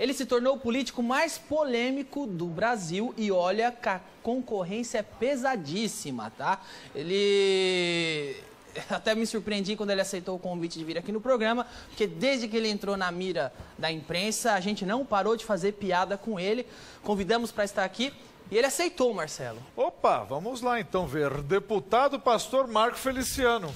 Ele se tornou o político mais polêmico do Brasil e olha que a concorrência é pesadíssima, tá? Ele... Até me surpreendi quando ele aceitou o convite de vir aqui no programa, porque desde que ele entrou na mira da imprensa, a gente não parou de fazer piada com ele. Convidamos para estar aqui e ele aceitou, Marcelo. Opa, vamos lá então ver. Deputado Pastor Marco Feliciano.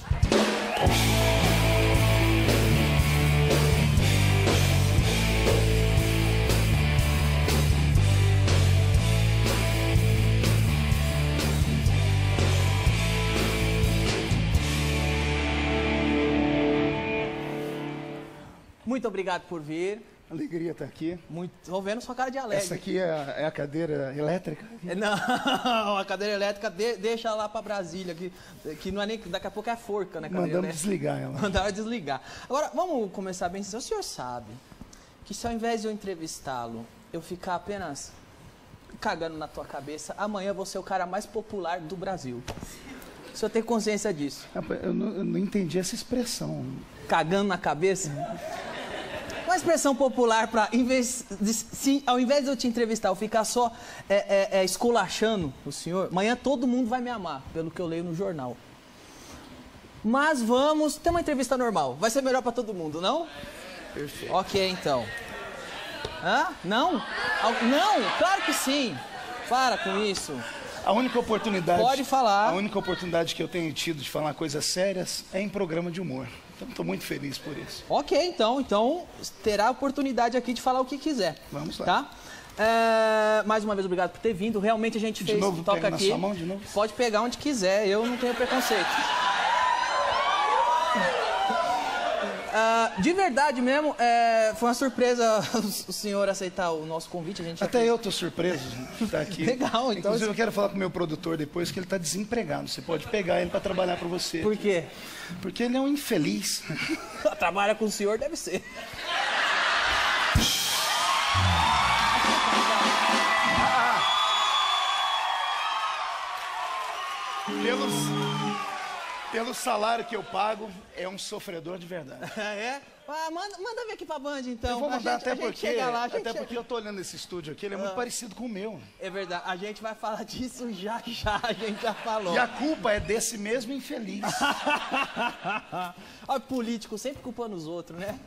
Muito obrigado por vir. Alegria estar aqui. Tô vendo sua cara de alegre. Essa aqui é a cadeira elétrica? Não, a cadeira elétrica deixa lá para Brasília, que não é nem... Daqui a pouco é forca, né, cadeira Mandamos desligar ela. Mandaram desligar. Agora, vamos começar bem. O senhor sabe que se ao invés de eu entrevistá-lo, eu ficar apenas cagando na tua cabeça, amanhã eu vou ser o cara mais popular do Brasil. O senhor tem consciência disso? Eu não entendi essa expressão. Cagando na cabeça? Uma expressão popular para, ao invés de eu te entrevistar, eu ficar só esculachando o senhor, amanhã todo mundo vai me amar, pelo que eu leio no jornal. Mas vamos ter uma entrevista normal. Vai ser melhor para todo mundo, não? Perfeito. Ok, então. Hã? Não? Não, claro que sim. Para com isso. A única oportunidade... Pode falar. A única oportunidade que eu tenho tido de falar coisas sérias é em programa de humor. Então, estou muito feliz por isso. Ok, então terá a oportunidade aqui de falar o que quiser. Vamos lá. Tá? Mais uma vez, obrigado por ter vindo. Realmente a gente fez um toca aqui. Na sua mão de novo? Pode pegar onde quiser, eu não tenho preconceito. De verdade mesmo, foi uma surpresa o senhor aceitar o nosso convite. Até eu estou surpreso de estar aqui. Legal, então... Inclusive, eu quero falar com o meu produtor depois que ele está desempregado. Você pode pegar ele para trabalhar para você. Por quê? Porque ele é um infeliz. Trabalha com o senhor, deve ser. Pelo salário que eu pago, é um sofredor de verdade. É? Manda vir aqui pra Band, então. Eu vou mandar até porque eu tô olhando esse estúdio aqui, ele é muito parecido com o meu. É verdade, a gente vai falar disso já, a gente já falou. E a culpa é desse mesmo infeliz. Olha, político sempre culpando os outros, né?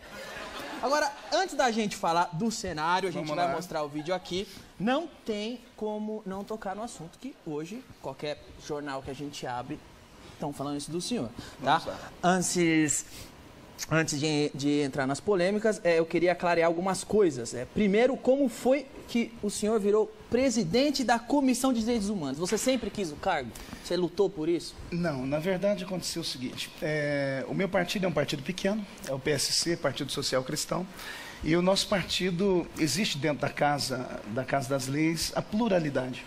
Agora, antes da gente falar do cenário, a gente vai mostrar o vídeo aqui. Não tem como não tocar no assunto que hoje, qualquer jornal que a gente abre, estão falando isso do senhor, tá? Antes de entrar nas polêmicas, eu queria clarear algumas coisas. Primeiro, como foi que o senhor virou presidente da Comissão de Direitos Humanos? Você sempre quis o cargo? Você lutou por isso? Não, na verdade aconteceu o seguinte. O meu partido é um partido pequeno, é o PSC, Partido Social Cristão, e o nosso partido existe dentro da Casa das Leis a pluralidade.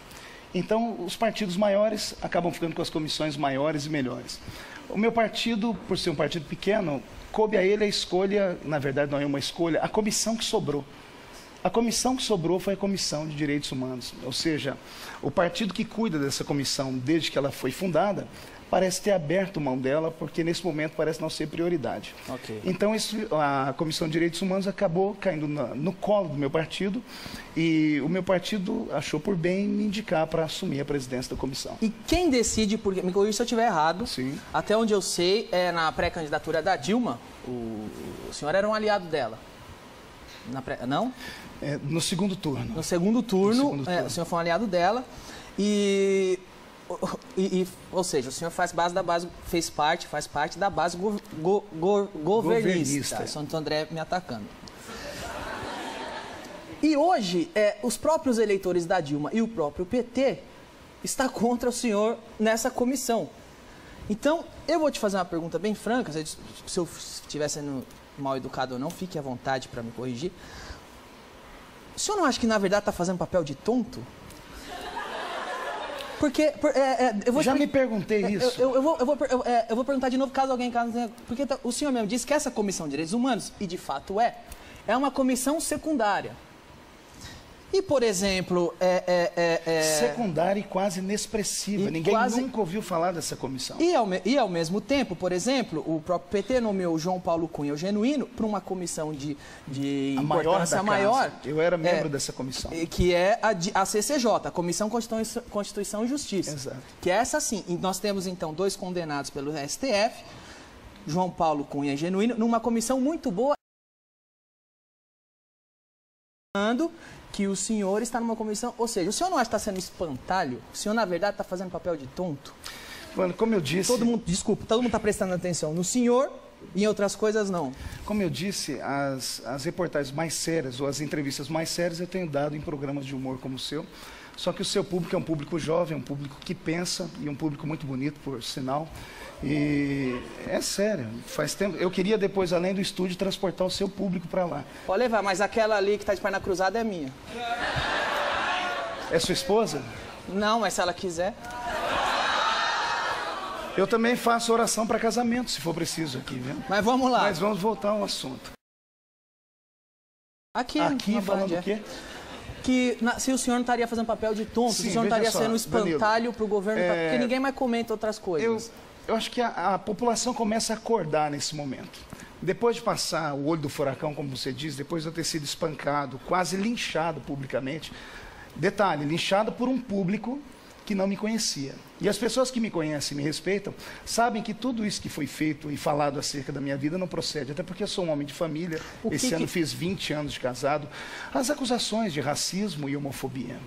Então, os partidos maiores acabam ficando com as comissões maiores e melhores. O meu partido, por ser um partido pequeno, coube a ele a escolha, na verdade não é uma escolha, a comissão que sobrou. A comissão que sobrou foi a Comissão de Direitos Humanos. Ou seja, o partido que cuida dessa comissão desde que ela foi fundada, parece ter aberto mão dela, porque nesse momento parece não ser prioridade. Okay. Então, a Comissão de Direitos Humanos acabou caindo no colo do meu partido, e o meu partido achou por bem me indicar para assumir a presidência da comissão. E quem decide, porque me corrija se eu estiver errado, sim, até onde eu sei, na pré-candidatura da Dilma, o senhor era um aliado dela. Não? No segundo turno. No segundo turno, o senhor foi um aliado dela, ou seja, o senhor faz parte da base governista. Santo André me atacando. E hoje, os próprios eleitores da Dilma e o próprio PT estão contra o senhor nessa comissão. Então, eu vou te fazer uma pergunta bem franca, se eu estiver sendo mal educado ou não, fique à vontade para me corrigir. O senhor não acha que, na verdade, está fazendo papel de tonto? Porque... me perguntei isso. Eu vou perguntar de novo, caso alguém... Porque o senhor mesmo disse que essa Comissão de Direitos Humanos, e de fato é uma comissão secundária. E, por exemplo, secundária e quase inexpressiva. Ninguém nunca ouviu falar dessa comissão. E, ao mesmo tempo, por exemplo, o próprio PT nomeou João Paulo Cunha, o Genuíno, para uma comissão de importância maior. Eu era membro dessa comissão. Que é a CCJ, a Comissão Constituição e Justiça. Exato. Que é essa sim. E nós temos, então, 2 condenados pelo STF, João Paulo Cunha e Genuíno, numa comissão muito boa, que o senhor está numa comissão, ou seja, o senhor não acha que está sendo espantalho? O senhor, na verdade, está fazendo papel de tonto? Mano, como eu disse... Todo mundo está prestando atenção no senhor e em outras coisas não. Como eu disse, as reportagens mais sérias ou as entrevistas mais sérias eu tenho dado em programas de humor como o seu, só que o seu público é um público jovem, um público que pensa e um público muito bonito, por sinal. E é sério, faz tempo. Eu queria depois, além do estúdio, transportar o seu público para lá. Pode levar, mas aquela ali que está de perna cruzada é minha. É sua esposa? Não, mas se ela quiser. Eu também faço oração para casamento, se for preciso aqui, viu? Mas vamos lá. Mas vamos voltar ao assunto. Aqui falando o quê? Que se o senhor não estaria fazendo papel de tonto, se o senhor não estaria sendo espantalho para o governo, porque ninguém mais comenta outras coisas. Eu acho que a população começa a acordar nesse momento. Depois de passar o olho do furacão, como você diz, depois de eu ter sido espancado, quase linchado publicamente. Detalhe, linchado por um público que não me conhecia. E as pessoas que me conhecem e me respeitam sabem que tudo isso que foi feito e falado acerca da minha vida não procede, até porque eu sou um homem de família, esse ano fiz 20 anos de casado. As acusações de racismo e homofobia,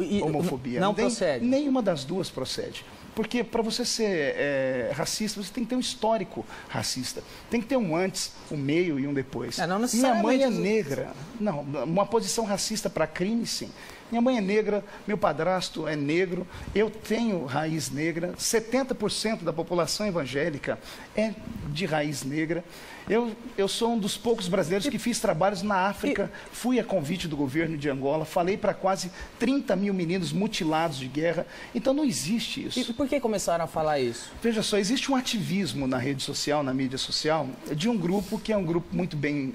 não procede. Nenhuma das duas procede. Porque para você ser racista, você tem que ter um histórico racista. Tem que ter um antes, um meio e um depois. Não Minha mãe é negra. Não, uma posição racista para crime, sim. Minha mãe é negra, meu padrasto é negro, eu tenho raiz negra, 70% da população evangélica é de raiz negra. Eu sou um dos poucos brasileiros que fiz trabalhos na África, fui a convite do governo de Angola, falei para quase 30 mil meninos mutilados de guerra, então não existe isso. E por que começaram a falar isso? Veja só, existe um ativismo na rede social, na mídia social, de um grupo que é um grupo muito bem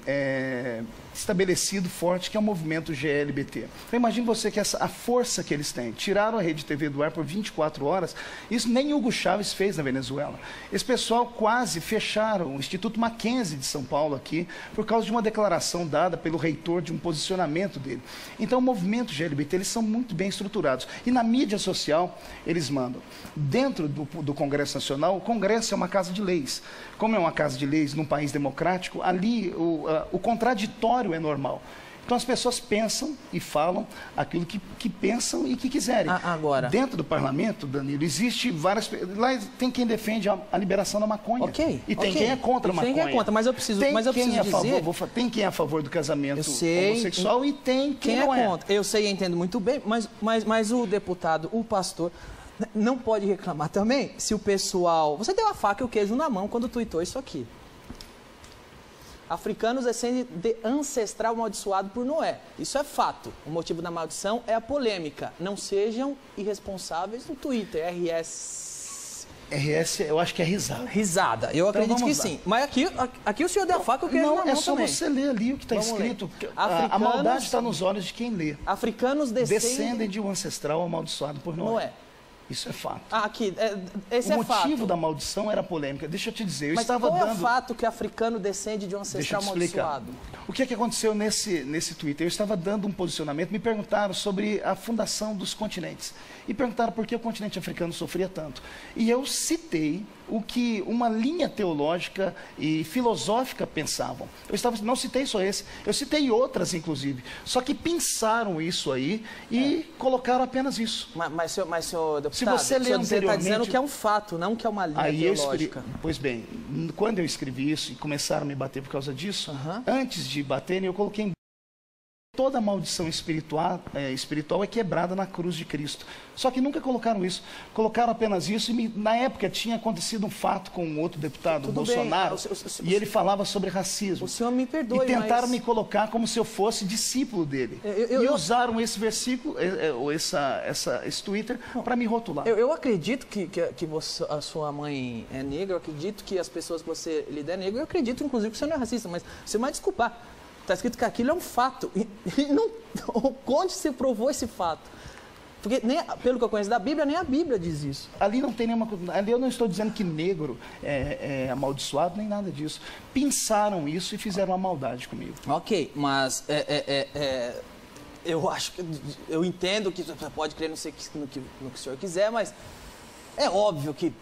estabelecido, forte, que é o movimento GLBT. Então imagine você que a força que eles têm, tiraram a Rede TV do ar por 24 horas, isso nem Hugo Chávez fez na Venezuela. Esse pessoal quase fecharam o Instituto Mackenzie de São Paulo aqui, por causa de uma declaração dada pelo reitor de um posicionamento dele. Então o movimento GLBT, eles são muito bem estruturados. E na mídia social, eles mandam. Dentro do Congresso Nacional, o Congresso é uma casa de leis. Como é uma casa de leis num país democrático, ali o contraditório é normal. Então as pessoas pensam e falam aquilo que pensam e que quiserem. Agora, dentro do parlamento, Danilo, existe várias... Lá tem quem defende a liberação da maconha. E tem quem é contra a maconha. Tem quem é contra, mas eu preciso dizer... Tem quem é a favor do casamento homossexual e tem quem não é contra. Eu sei e entendo muito bem, mas o deputado, o pastor... não pode reclamar também se o pessoal... Você deu a faca e o queijo na mão quando tuitou isso aqui. Africanos descendem de ancestral amaldiçoado por Noé. Isso é fato. O motivo da maldição é a polêmica. Não sejam irresponsáveis no Twitter. RS, eu acho que é risada. Risada. Eu acredito que sim. Mas aqui o senhor deu a faca e o queijo na mão também. Não, é só você ler ali o que está escrito. A maldade está nos olhos de quem lê. Africanos descendem de um ancestral amaldiçoado por Noé. Isso é fato. Esse é fato. O motivo da maldição era polêmica. Deixa eu te dizer, Mas qual é o fato que africano descende de um ancestral amaldiçoado? O que aconteceu nesse Twitter? Eu estava dando um posicionamento, me perguntaram sobre a fundação dos continentes. E perguntaram por que o continente africano sofria tanto. E eu citei o que uma linha teológica e filosófica pensavam. Não citei só esse, eu citei outras, inclusive. Só que pensaram isso aí e colocaram apenas isso. Mas senhor deputado, se você ler anteriormente... Você está dizendo que é um fato, não que é uma linha teológica. Pois bem, quando eu escrevi isso e começaram a me bater por causa disso, antes de baterem, eu coloquei em... Toda maldição espiritual é quebrada na cruz de Cristo. Só que nunca colocaram isso. Colocaram apenas isso e na época tinha acontecido um fato com um outro deputado, o Bolsonaro, e ele falava sobre racismo. O senhor me perdoe, e tentaram me colocar como se eu fosse discípulo dele. E usaram esse versículo, esse Twitter, para me rotular. Eu acredito que a sua mãe é negra, eu acredito que as pessoas que você lida é negra, eu acredito inclusive que você não é racista, mas você vai desculpar. Está escrito que aquilo é um fato. E não, onde se provou esse fato? Porque, pelo que eu conheço da Bíblia, nem a Bíblia diz isso. Ali não tem nenhuma... Ali eu não estou dizendo que negro é amaldiçoado, nem nada disso. Pensaram isso e fizeram uma maldade comigo. Ok, mas eu acho que... Eu entendo que você pode crer no que o senhor quiser, mas é óbvio que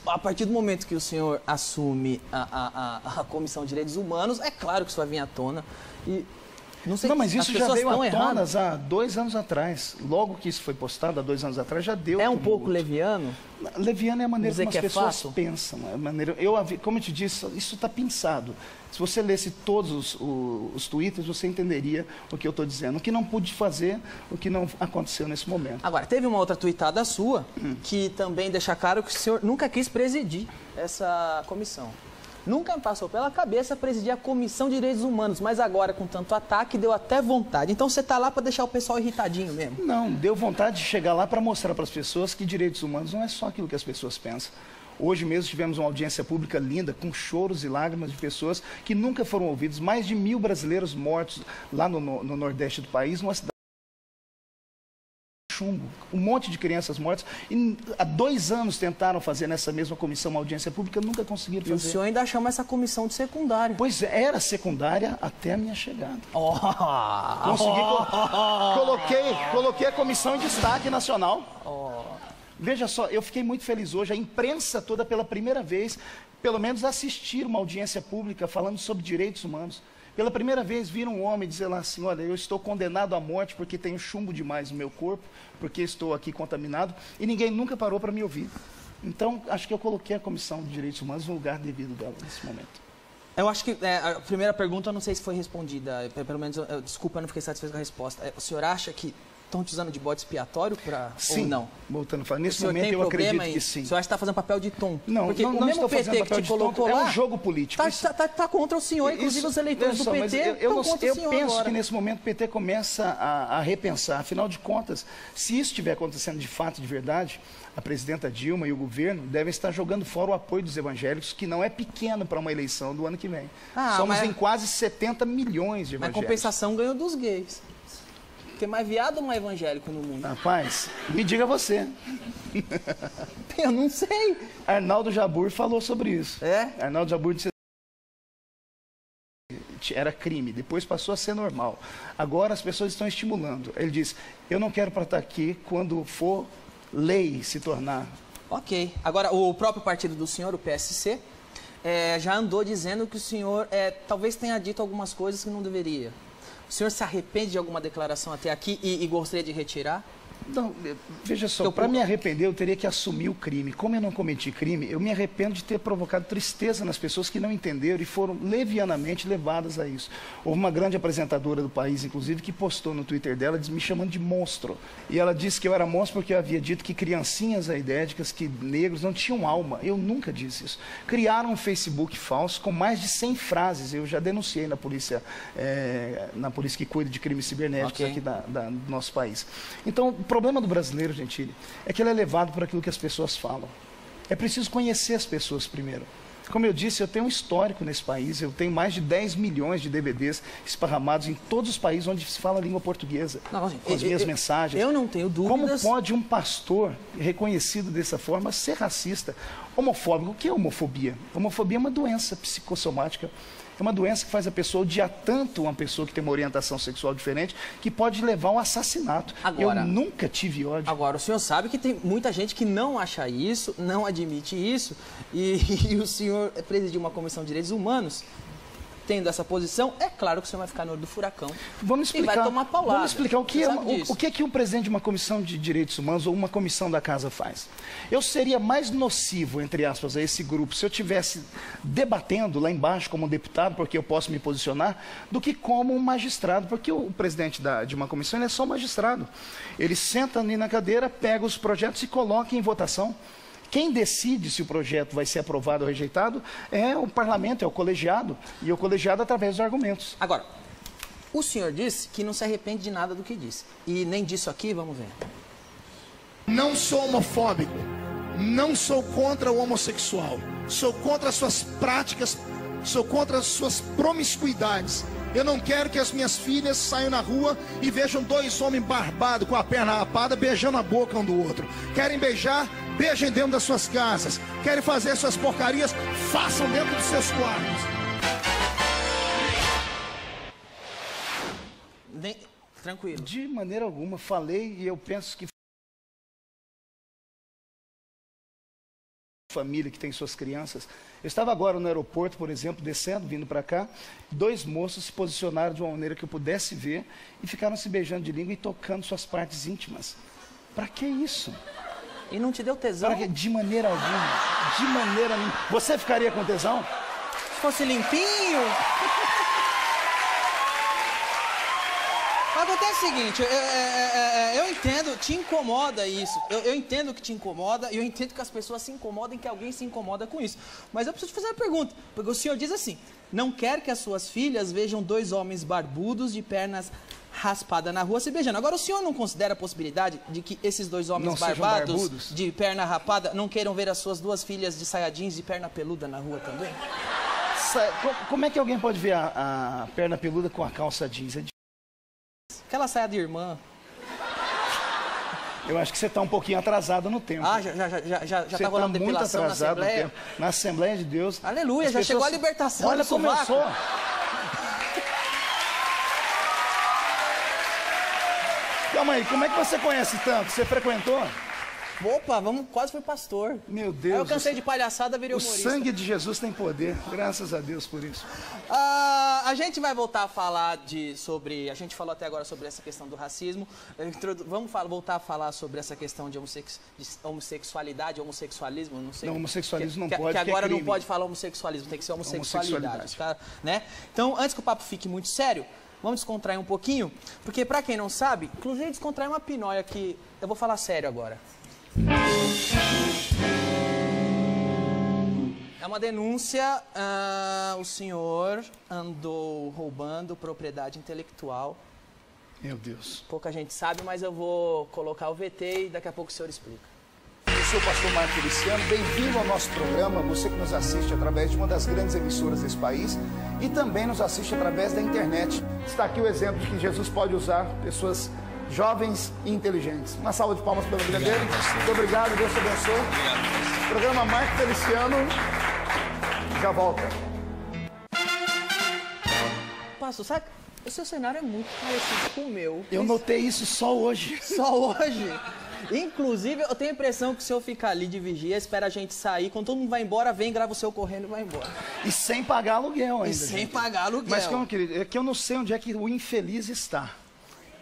a partir do momento que o senhor assume a Comissão de Direitos Humanos, é claro que isso vai vir à tona. E não sei, mas isso já veio à tona erradas. há 2 anos atrás. Logo que isso foi postado, há 2 anos atrás, já deu. É um pouco leviano? Leviano é a maneira como as pessoas fato? pensam. É a maneira, como eu te disse, isso está pensado. Se você lesse todos os twitters, você entenderia o que eu estou dizendo. O que não pude fazer, o que não aconteceu nesse momento. Agora, teve uma outra tweetada sua, que também deixa claro que o senhor nunca quis presidir essa comissão. Nunca me passou pela cabeça presidir a Comissão de Direitos Humanos, mas agora, com tanto ataque, deu até vontade. Então você está lá para deixar o pessoal irritadinho mesmo? Não, deu vontade de chegar lá para mostrar para as pessoas que direitos humanos não é só aquilo que as pessoas pensam. Hoje mesmo tivemos uma audiência pública linda, com choros e lágrimas de pessoas que nunca foram ouvidas. Mais de 1000 brasileiros mortos lá no Nordeste do país, numa cidade chumbo. Um monte de crianças mortas. E há 2 anos tentaram fazer nessa mesma comissão uma audiência pública, nunca conseguiram fazer. E o senhor ainda chama essa comissão de secundária. Pois é, era secundária até a minha chegada. Coloquei a comissão em destaque nacional. Veja só, eu fiquei muito feliz hoje, a imprensa toda pela primeira vez, pelo menos assistir uma audiência pública falando sobre direitos humanos. Pela primeira vez viram um homem dizer lá assim, olha, eu estou condenado à morte porque tenho chumbo demais no meu corpo, porque estou aqui contaminado, e ninguém nunca parou para me ouvir. Então, acho que eu coloquei a Comissão de Direitos Humanos no lugar devido dela nesse momento. Eu acho que a primeira pergunta, eu não sei se foi respondida, pelo menos, desculpa, eu não fiquei satisfeito com a resposta. O senhor acha que estão te usando de bode expiatório ou não? Voltando a falar, nesse momento eu acredito que sim. O senhor acha que está fazendo papel de tonto? Não, porque não, o mesmo estou PT que te colocou lá, é um jogo político. Está contra o senhor, inclusive os eleitores do PT estão contra o senhor. Eu penso que nesse momento o PT começa a repensar. Afinal de contas, se isso estiver acontecendo de fato, de verdade, a presidenta Dilma e o governo devem estar jogando fora o apoio dos evangélicos, que não é pequeno para uma eleição do ano que vem. Somos em quase 70 milhões de evangélicos. Mas compensação ganhou dos gays. Tem mais viado ou mais evangélico no mundo? Rapaz, me diga você. Eu não sei. Arnaldo Jabbour falou sobre isso. É? Arnaldo Jabbour disse que era crime, depois passou a ser normal. Agora as pessoas estão estimulando. Ele disse, eu não quero para estar aqui quando for lei se tornar. Ok. Agora, o próprio partido do senhor, o PSC, já andou dizendo que o senhor talvez tenha dito algumas coisas que não deveria. O senhor se arrepende de alguma declaração até aqui e gostaria de retirar? Não, veja só, para me arrepender eu teria que assumir o crime. Como eu não cometi crime, eu me arrependo de ter provocado tristeza nas pessoas que não entenderam e foram levianamente levadas a isso. Houve uma grande apresentadora do país, inclusive, que postou no Twitter dela me chamando de monstro. E ela disse que eu era monstro porque eu havia dito que criancinhas aidéticas, que negros não tinham alma. Eu nunca disse isso. Criaram um Facebook falso com mais de 100 frases. Eu já denunciei na polícia que cuida de crimes cibernéticos aqui do nosso país. Então, o problema do brasileiro, Gentili, é que ele é levado por aquilo que as pessoas falam. É preciso conhecer as pessoas primeiro. Como eu disse, eu tenho um histórico nesse país, eu tenho mais de 10 milhões de DVDs esparramados em todos os países onde se fala a língua portuguesa, com as minhas mensagens. Eu não tenho dúvidas. Como pode um pastor reconhecido dessa forma ser racista, homofóbico? O que é homofobia? Homofobia é uma doença psicossomática. É uma doença que faz a pessoa odiar tanto uma pessoa que tem uma orientação sexual diferente que pode levar ao assassinato. Agora, eu nunca tive ódio. Agora, o senhor sabe que tem muita gente que não acha isso, não admite isso, e o senhor presidiu uma comissão de direitos humanos, tendo essa posição, é claro que o senhor vai ficar no olho do furacão. Vamos explicar, e vai tomar paulada. Vamos explicar o que o presidente de uma comissão de direitos humanos ou uma comissão da casa faz. Eu seria mais nocivo, entre aspas, a esse grupo se eu estivesse debatendo lá embaixo como um deputado, porque eu posso me posicionar, do que como um magistrado, porque o presidente de uma comissão ele é só um magistrado. Ele senta ali na cadeira, pega os projetos e coloca em votação. Quem decide se o projeto vai ser aprovado ou rejeitado é o parlamento, é o colegiado, e o colegiado através dos argumentos. Agora, o senhor disse que não se arrepende de nada do que disse. E nem disso aqui, vamos ver. Não sou homofóbico, não sou contra o homossexual, sou contra as suas práticas Sou contra as suas promiscuidades. Eu não quero que as minhas filhas saiam na rua e vejam dois homens barbados com a perna rapada beijando a boca um do outro. Querem beijar? Beijem dentro das suas casas. Querem fazer suas porcarias? Façam dentro dos seus quartos. Tranquilo. De maneira alguma, falei e eu penso que família que tem suas crianças. Eu estava agora no aeroporto, por exemplo, descendo, vindo para cá, dois moços se posicionaram de uma maneira que eu pudesse ver e ficaram se beijando de língua e tocando suas partes íntimas. Para que isso? E não te deu tesão? Pra que? De maneira alguma. De maneira nenhuma. Você ficaria com tesão? Se fosse limpinho... Acontece o seguinte, eu entendo, te incomoda isso, eu entendo que te incomoda e eu entendo que as pessoas se incomodam, que alguém se incomoda com isso. Mas eu preciso te fazer uma pergunta, porque o senhor diz assim, não quer que as suas filhas vejam dois homens barbudos de pernas raspadas na rua se beijando. Agora, o senhor não considera a possibilidade de que esses dois homens barbudos de perna rapada não queiram ver as suas duas filhas de saia jeans de perna peluda na rua também? Como é que alguém pode ver a perna peluda com a calça jeans? Aquela saia de irmã. Eu acho que você está um pouquinho atrasado no tempo. Ah, já está rolando depilação na Assembleia? No tempo. Na Assembleia de Deus. Aleluia, já chegou a libertação. Olha como eu sou. Calma aí, como é que você conhece tanto? Você frequentou? Opa, quase fui pastor. Meu Deus. Aí eu cansei de palhaçada, virei humorista. O sangue de Jesus tem poder, graças a Deus por isso. A gente vai voltar a falar sobre... A gente falou até agora sobre essa questão do racismo. Vamos voltar a falar sobre essa questão de homossexualidade, homossexualismo, não sei. Não, homossexualismo não pode, que agora é não pode falar homossexualismo, tem que ser homossexualidade. Né? Então, antes que o papo fique muito sério, vamos descontrair um pouquinho, porque pra quem não sabe, inclusive descontrair uma pinóia que... Eu vou falar sério agora. É uma denúncia, o senhor andou roubando propriedade intelectual. Meu Deus. Pouca gente sabe, mas eu vou colocar o VT e daqui a pouco o senhor explica. Eu sou o pastor Marco Feliciano, bem-vindo ao nosso programa, você que nos assiste através de uma das grandes emissoras desse país e também nos assiste através da internet. Está aqui o exemplo de que Jesus pode usar pessoas jovens e inteligentes. Uma salva de palmas pela vida dele. Muito obrigado, Deus te abençoe. Obrigado. Programa Marco Feliciano já volta. Pastor, sabe? O seu cenário é muito parecido com o meu. Eu notei isso só hoje. Só hoje? Inclusive, eu tenho a impressão que o senhor fica ali de vigia, espera a gente sair, quando todo mundo vai embora, vem, grava o seu correndo e vai embora. E sem pagar aluguel ainda. E sem pagar aluguel. Mas, meu querido, é que eu não sei onde é que o infeliz está.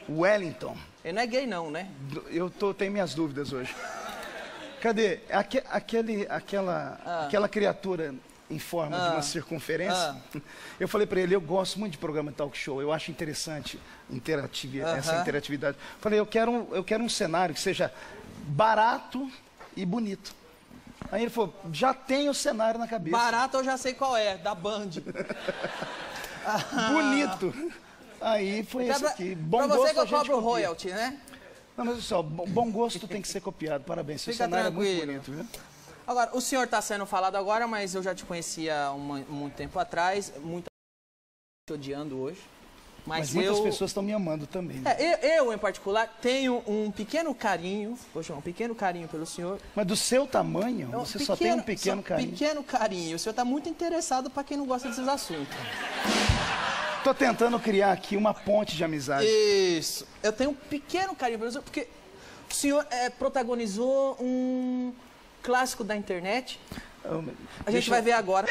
Wellington. Ele não é gay não, né? Eu tenho minhas dúvidas hoje. Cadê? Aquela criatura em forma de uma circunferência. Eu falei para ele, eu gosto muito de programa de talk show, eu acho interessante essa interatividade. Falei, eu quero um cenário que seja barato e bonito. Aí ele falou, já tem o cenário na cabeça. Barato eu já sei qual é, da Band. Bonito. Aí foi esse aqui. Bom pra você gosto, que eu cobro royalty, né? Não, mas só, bom gosto tem que ser copiado. Parabéns, seu cenário é muito bonito, viu? Agora, o senhor está sendo falado agora, mas eu já te conhecia muito tempo atrás. Muita gente te odiando hoje. Mas muitas pessoas estão me amando também. Né? Eu, em particular, tenho um pequeno carinho, vou chamar um pequeno carinho pelo senhor. Mas do seu tamanho, você só tem um pequeno carinho. Pequeno carinho. O senhor está muito interessado para quem não gosta desses assuntos. Estou tentando criar aqui uma ponte de amizade. Isso. Eu tenho um pequeno carinho pelo senhor, porque o senhor protagonizou um clássico da internet. A gente vai ver agora.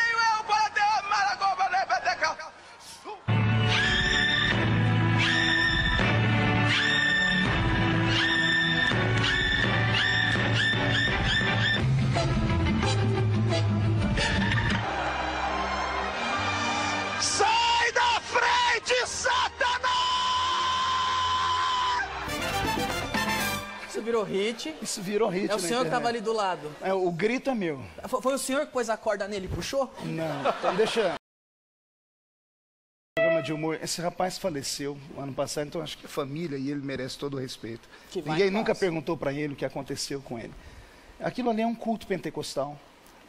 Sai da frente, Satanás! Isso virou hit. Isso virou hit. É o senhor que estava ali do lado. O grito é meu. Foi o senhor que pôs a corda nele e puxou? Não. Então deixa... Programa de humor. Esse rapaz faleceu ano passado, então acho que a família e ele merece todo o respeito. Ninguém nunca perguntou para ele o que aconteceu com ele. Aquilo ali é um culto pentecostal.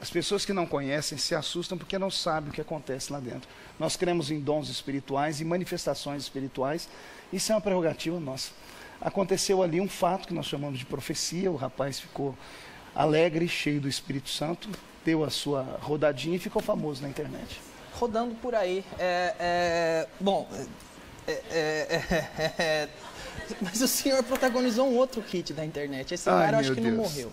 As pessoas que não conhecem se assustam porque não sabem o que acontece lá dentro. Nós cremos em dons espirituais e manifestações espirituais. Isso é uma prerrogativa nossa. Aconteceu ali um fato que nós chamamos de profecia. O rapaz ficou alegre, cheio do Espírito Santo, deu a sua rodadinha e ficou famoso na internet. Rodando por aí. Mas o senhor protagonizou um outro hit da internet. Esse cara eu acho que não morreu.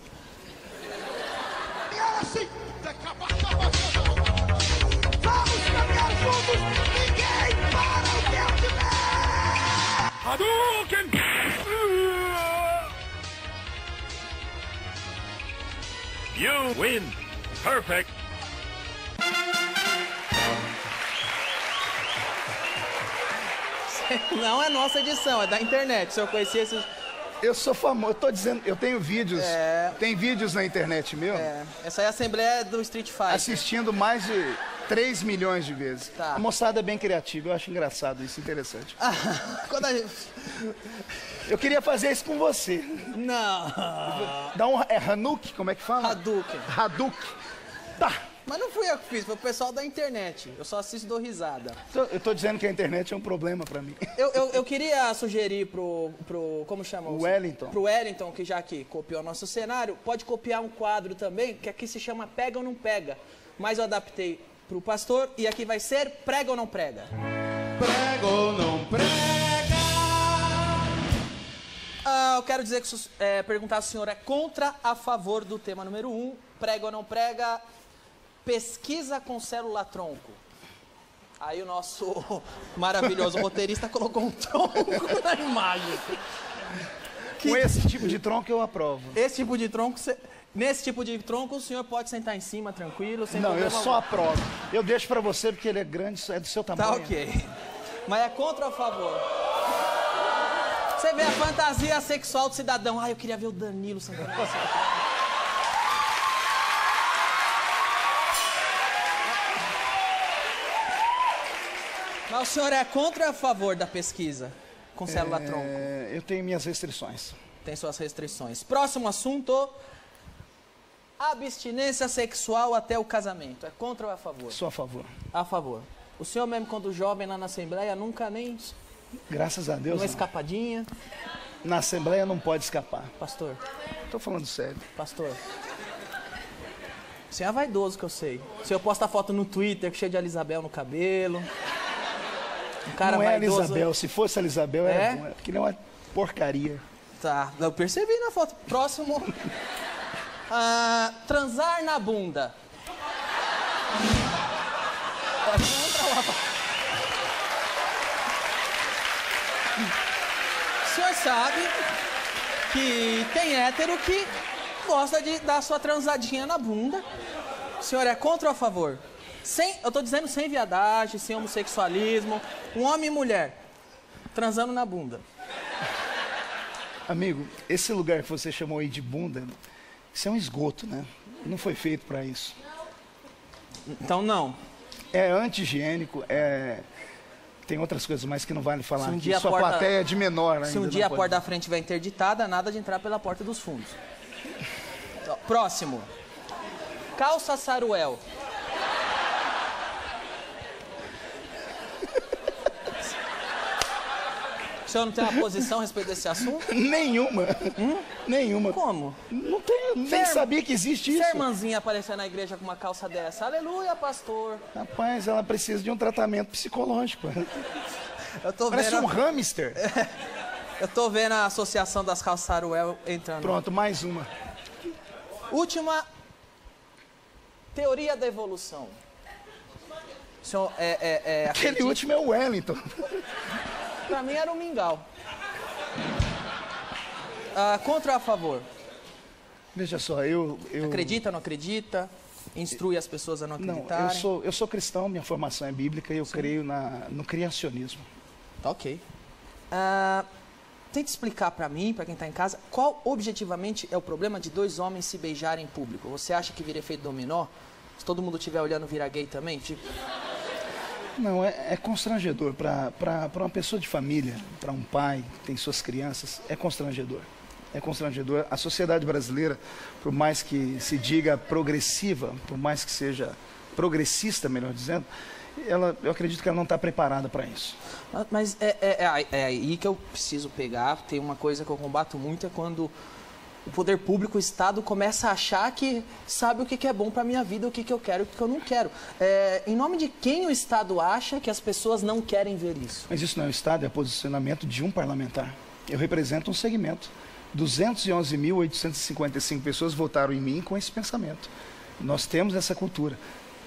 Vamos caminhar juntos, ninguém para o Deus de pé! Hadouken! You win. Perfect. Não é nossa edição, é da internet. Se eu conhecia esses... Eu sou famoso, eu tô dizendo, eu tenho vídeos, tem vídeos na internet meu. Essa aí é a Assembleia do Street Fighter. Assistindo mais de 3 milhões de vezes. Tá. A moçada é bem criativa, eu acho engraçado isso, interessante. Quando a gente... Eu queria fazer isso com você. Não. Dá um... É Hadouken? Como é que fala? Hadouken. Hadouken. Tá. Mas não fui eu que fiz, foi o pessoal da internet. Eu só assisto e dou risada. Eu tô dizendo que a internet é um problema pra mim. Eu queria sugerir pro como chama? O Wellington. Pro Wellington, que já que copiou nosso cenário, pode copiar um quadro também, que aqui se chama Pega ou Não Pega. Mas eu adaptei pro pastor e aqui vai ser Prega ou Não Prega. Prega ou não prega? Eu quero dizer que perguntar se o senhor é contra, a favor do tema número 1, prega ou não prega, pesquisa com célula-tronco. Aí o nosso maravilhoso roteirista colocou um tronco na imagem. Com esse tipo de tronco eu aprovo. Esse tipo de tronco, nesse tipo de tronco o senhor pode sentar em cima tranquilo, sem Não, eu problema só algum. aprovo. Eu deixo pra você porque ele é grande, é do seu tamanho. Tá ok. Mas é contra ou a favor? Você vê a fantasia sexual do cidadão. Eu queria ver o Danilo sentando assim. Mas o senhor é contra ou a favor da pesquisa com célula-tronco? Eu tenho minhas restrições. Tem suas restrições. Próximo assunto. Abstinência sexual até o casamento. É contra ou a favor? Sou a favor. A favor. O senhor mesmo, quando jovem lá na Assembleia, nunca nem... Graças a Deus. Uma Não. escapadinha. Na Assembleia não pode escapar. Pastor, Tô falando sério. pastor. O senhor é vaidoso, que eu sei. O senhor posta foto no Twitter, cheio de Elisabel no cabelo. Um cara não é a vaidoso. Elisabel. Se fosse a Elisabel, É? era bom. Porque ele é uma porcaria. Tá, eu percebi na foto. Próximo. Transar na bunda. O senhor sabe que tem hétero que gosta de dar sua transadinha na bunda. O senhor é contra ou a favor? Eu tô dizendo sem viadagem, sem homossexualismo. Um homem e mulher transando na bunda. Amigo, esse lugar que você chamou aí de bunda, isso é um esgoto, né? Não foi feito pra isso. Então não. É anti-higiênico, tem outras coisas mais que não vale falar Se um aqui. dia a Sua porta- plateia é de menor ainda. Se um não dia a pode- porta da frente estiver interditada, nada de entrar pela porta dos fundos. Então, próximo. Calça saruel. O senhor não tem uma posição a respeito desse assunto? Nenhuma. Nenhuma. Como? Não tenho, nem sabia que existe Se isso. a irmãzinha aparecer na igreja com uma calça dessa, aleluia, pastor. Rapaz, ela precisa de um tratamento psicológico. Eu tô Parece vendo, um hamster. eu tô vendo a associação das calças saruel entrando. Pronto, mais uma. Última teoria da evolução. O senhor Aquele acredita? último é o Wellington. Pra mim era um mingau. Contra ou a favor? Veja só, eu... Acredita ou não acredita? Instrui as pessoas a não Não, acreditarem? eu sou cristão, minha formação é bíblica e eu creio no criacionismo. Tá ok. Tente explicar pra mim, pra quem tá em casa, qual objetivamente é o problema de dois homens se beijarem em público? Você acha que vira efeito dominó? Se todo mundo estiver olhando, vira gay também? Tipo... Não, é constrangedor para uma pessoa de família, para um pai que tem suas crianças, é constrangedor. É constrangedor. A sociedade brasileira, por mais que se diga progressiva, por mais que seja progressista, melhor dizendo, eu acredito que ela não está preparada para isso. Mas é aí que eu preciso pegar. Tem uma coisa que eu combato muito, é quando o poder público, o Estado, começa a achar que sabe o que é bom para a minha vida, o que eu quero e o que eu não quero. Em nome de quem o Estado acha que as pessoas não querem ver isso? Mas isso não é o Estado, é o posicionamento de um parlamentar. Eu represento um segmento. 211.855 pessoas votaram em mim com esse pensamento. Nós temos essa cultura.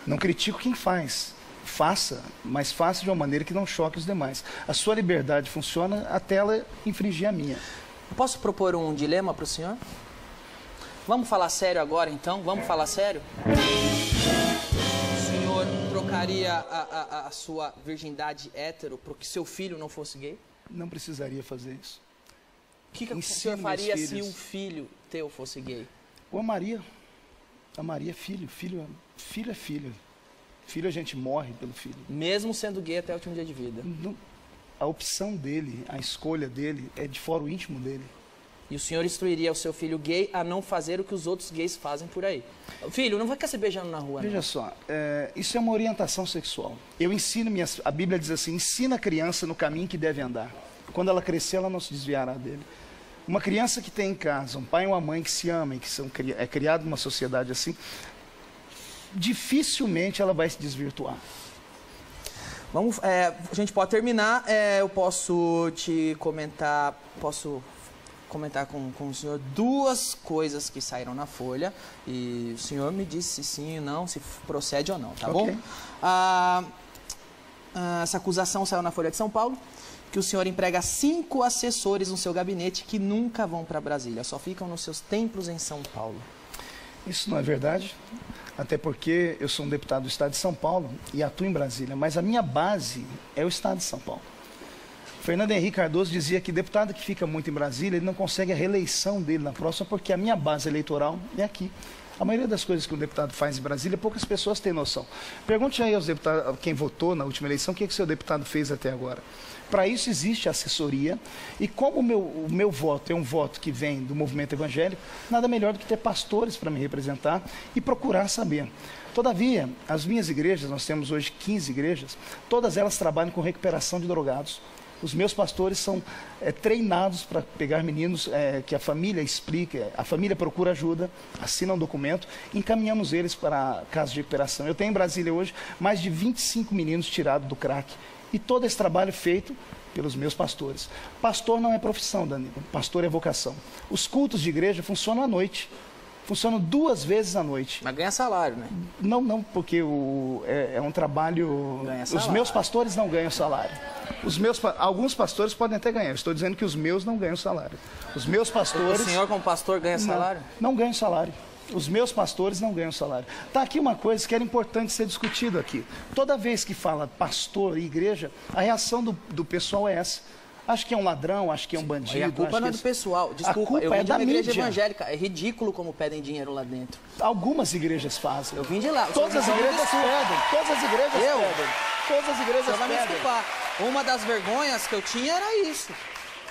Não critico quem faz. Faça, mas faça de uma maneira que não choque os demais. A sua liberdade funciona até ela infringir a minha. Posso propor um dilema para o senhor? Vamos falar sério agora, então? Vamos falar sério? O senhor trocaria a sua virgindade hétero para que seu filho não fosse gay? Não precisaria fazer isso. O que o senhor faria se um filho teu fosse gay? Eu amaria. Amaria filho. Filho é filho. Filho a gente morre pelo filho. Mesmo sendo gay até o último dia de vida? A opção dele, a escolha dele é de fora o íntimo dele. E o senhor instruiria o seu filho gay a não fazer o que os outros gays fazem por aí? Filho, não vai ficar se beijando na rua, Veja não. só, isso é uma orientação sexual. Eu ensino, a Bíblia diz assim, ensina a criança no caminho que deve andar. Quando ela crescer, ela não se desviará dele. Uma criança que tem em casa um pai e uma mãe que se amam, que é criado numa sociedade assim, dificilmente ela vai se desvirtuar. Vamos, a gente pode terminar, eu posso comentar com o senhor duas coisas que saíram na Folha e o senhor me disse se sim ou não, se procede ou não, tá bom? Essa acusação saiu na Folha de São Paulo, que o senhor emprega 5 assessores no seu gabinete que nunca vão para Brasília, só ficam nos seus templos em São Paulo. Isso não é verdade, até porque eu sou um deputado do Estado de São Paulo e atuo em Brasília, mas a minha base é o Estado de São Paulo. Fernando Henrique Cardoso dizia que deputado que fica muito em Brasília, ele não consegue a reeleição dele na próxima, porque a minha base eleitoral é aqui. A maioria das coisas que um deputado faz em Brasília, poucas pessoas têm noção. Pergunte aí aos deputados, quem votou na última eleição, o que o seu deputado fez até agora. Para isso existe assessoria, e como o meu voto é um voto que vem do movimento evangélico, nada melhor do que ter pastores para me representar e procurar saber. Todavia, as minhas igrejas, nós temos hoje 15 igrejas, todas elas trabalham com recuperação de drogados. Os meus pastores são treinados para pegar meninos que a família explica, a família procura ajuda, assina um documento, encaminhamos eles para casos de recuperação. Eu tenho em Brasília hoje mais de 25 meninos tirados do crack. E todo esse trabalho feito pelos meus pastores. Pastor não é profissão, Danilo. Pastor é vocação. Os cultos de igreja funcionam à noite. Funcionam 2 vezes à noite. Mas ganha salário, né? Não, porque é um trabalho... Ganha salário. Os meus pastores não ganham salário. Alguns pastores podem até ganhar. Eu estou dizendo que os meus não ganham salário. Os meus pastores... O senhor como pastor ganha salário? Não ganham salário. Os meus pastores não ganham salário. Está aqui uma coisa que era importante ser discutido aqui. Toda vez que fala pastor e igreja, a reação do pessoal é essa. Acho que é um ladrão, acho que é um bandido. E a culpa não é do pessoal. Desculpa, eu vim de uma igreja evangélica. É ridículo como pedem dinheiro lá dentro. Algumas igrejas fazem. Eu vim de lá. Todas as igrejas pedem. Todas as igrejas pedem. Todas as igrejas pedem. Você vai me desculpar. Uma das vergonhas que eu tinha era isso.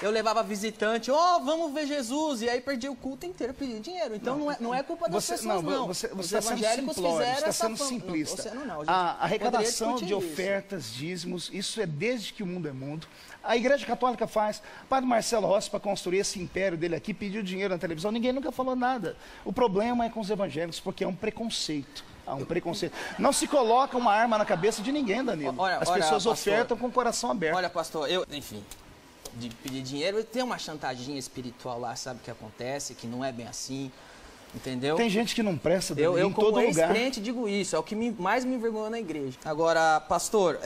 Eu levava visitante, vamos ver Jesus, e aí perdi o culto inteiro pedindo dinheiro. Então não é culpa das pessoas, não. Você Os está sendo simplório, está sendo simplista. A arrecadação de ofertas, dízimos, isso é desde que o mundo é mundo. A Igreja Católica faz. O padre Marcelo Rossi, para construir esse império dele aqui, pediu dinheiro na televisão, ninguém nunca falou nada. O problema é com os evangélicos, porque é um preconceito. Há um preconceito. Não se coloca uma arma na cabeça de ninguém, Danilo. As pessoas ofertam com o coração aberto. Olha, pastor, enfim... de pedir dinheiro, tem uma chantagem espiritual lá, sabe o que acontece, que não é bem assim, entendeu? Tem gente que não presta, Danilo, eu em todo lugar. Eu como ex-crente digo isso, é o que mais me envergonhou na igreja. Agora, pastor,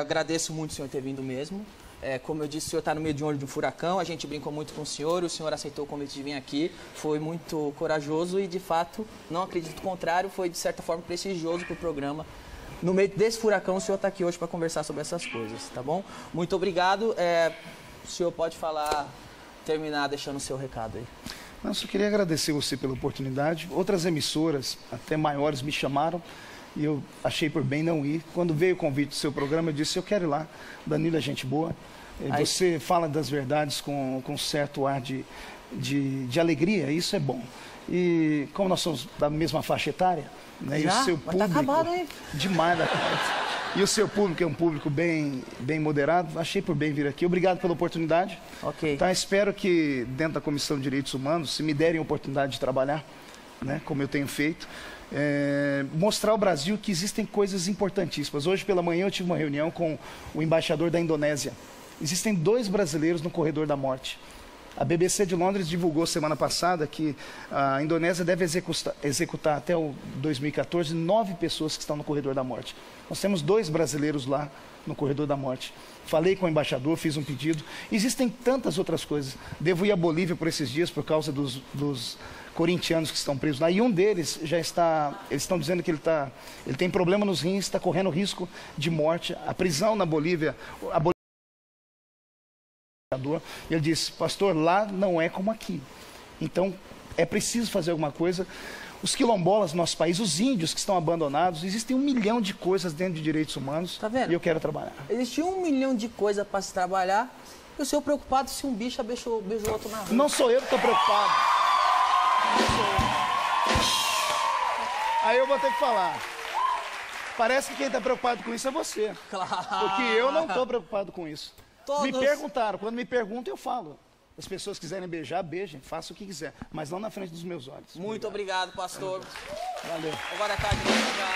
agradeço muito o senhor ter vindo mesmo. Como eu disse, o senhor está no meio de um olho de um furacão, a gente brincou muito com o senhor aceitou o convite de vir aqui, foi muito corajoso e, de fato, não acredito o contrário, foi, de certa forma, prestigioso para o programa. No meio desse furacão, o senhor está aqui hoje para conversar sobre essas coisas, tá bom? Muito obrigado. O senhor pode terminar deixando o seu recado aí. Eu só queria agradecer você pela oportunidade. Outras emissoras, até maiores, me chamaram e eu achei por bem não ir. Quando veio o convite do seu programa, eu disse, eu quero ir lá. Danilo é gente boa. Você fala das verdades com certo ar de alegria, isso é bom. E como nós somos da mesma faixa etária, né, e o seu público... Tá acabado, hein? Demais da conta. E o seu público é um público bem moderado, achei por bem vir aqui. Obrigado pela oportunidade. Ok. Tá, espero que dentro da Comissão de Direitos Humanos, se me derem a oportunidade de trabalhar, né, como eu tenho feito, mostrar ao Brasil que existem coisas importantíssimas. Hoje pela manhã eu tive uma reunião com o embaixador da Indonésia. Existem 2 brasileiros no corredor da morte. A BBC de Londres divulgou semana passada que a Indonésia deve executar até o 2014 9 pessoas que estão no corredor da morte. Nós temos 2 brasileiros lá no corredor da morte. Falei com o embaixador, fiz um pedido. Existem tantas outras coisas. Devo ir à Bolívia por esses dias por causa dos corintianos que estão presos lá. E um deles já está... Eles estão dizendo que ele tem problema nos rins, está correndo risco de morte. A prisão na Bolívia... Ele disse, pastor, lá não é como aqui. Então, é preciso fazer alguma coisa. Os quilombolas do nosso país, os índios que estão abandonados, existem 1 milhão de coisas dentro de direitos humanos. Tá vendo? E eu quero trabalhar. Existe 1 milhão de coisas para se trabalhar. E o senhor preocupado se um bicho beijou outro na rua. Não sou eu que estou preocupado. Aí eu vou ter que falar. Parece que quem está preocupado com isso é você. Claro. Porque eu não estou preocupado com isso. Todos... Me perguntaram, quando me perguntam eu falo. As pessoas quiserem beijar, beijem, façam o que quiser, mas não na frente dos meus olhos. Muito obrigado, pastor. Valeu. Agora é tarde.